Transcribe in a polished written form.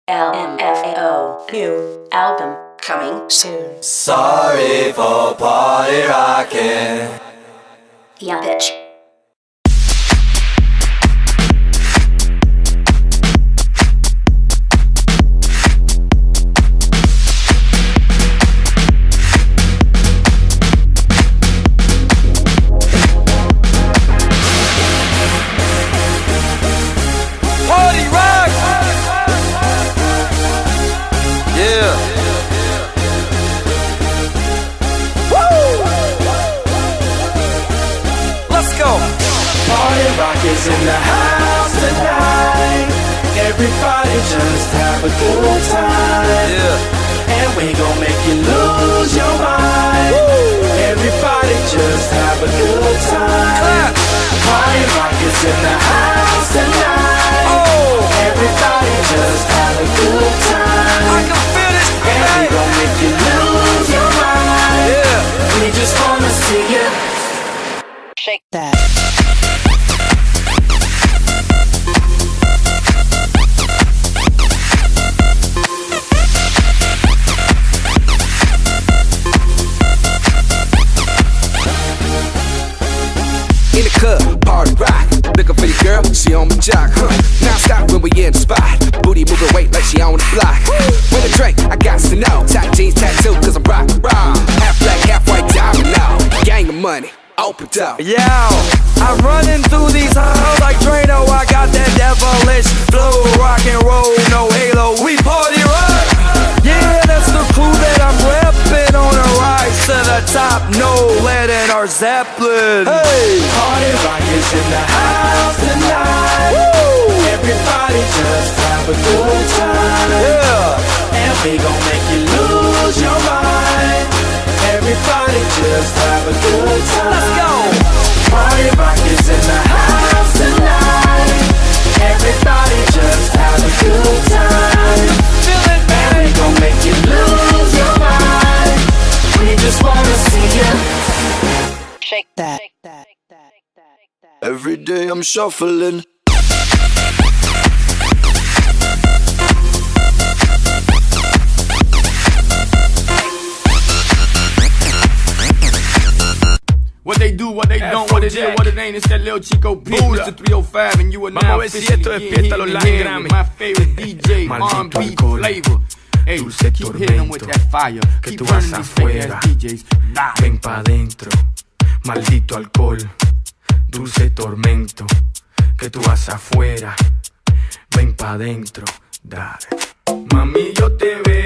LMFAO. New album coming soon. Sorry for party rocking. Yeah, bitch. Party rock! Yeah. Woo! Let's go. Party rock is in the house tonight. Everybody just have a good time. Yeah. And we gon' make you lose your mind. Everybody just have a good time. Clap. Party rock is in the house tonight. Oh. Everybody just have a good time. I can feel this And we tonight. gon' make you lose your mind. Yeah. We just wanna see you Shake that. In the club, party rock. Looking for your girl, she on my jock, huh? Now stop when we in the spot. Booty moving weight like she on the block. With a drink, I got to know. Top jeans tattoo, cause I'm rock raw. Half black, half white diamond now. Gang of money, open up. Yo, I'm running through these halls like Drano. I got that devilish flow, rock and roll, no halo. We party rock. Yeah, that's the crew that I'm reppin' on a rise to the top. No lead in our Zeppelin. Hey, Party rock is in the house tonight. Everybody just have a good time. yeah. And we gon' make you lose your mind. Everybody just have a good time. Let's go. Party rock is in the house tonight. Everybody just have a good time. Feel it, And we baby. gon' make you lose your mind. We just wanna see you. Shake that. Every day I'm shuffling. What they do, what they don't, what it is, what it ain't. It's that little Chico P. It's the 305 and you are now Vamos a ver si esto despierta los Latin Grammy. My favorite DJ, Maldito R&B alcohol. flavor. Hey, Dulce keep hitting them with tormento, that fire. que Keep tú burning vas these fake afuera. ass DJs. Nah. Ven pa' dentro, maldito alcohol, dulce tormento, que tú vas afuera. Ven pa' dentro, dale. Mami, yo te veo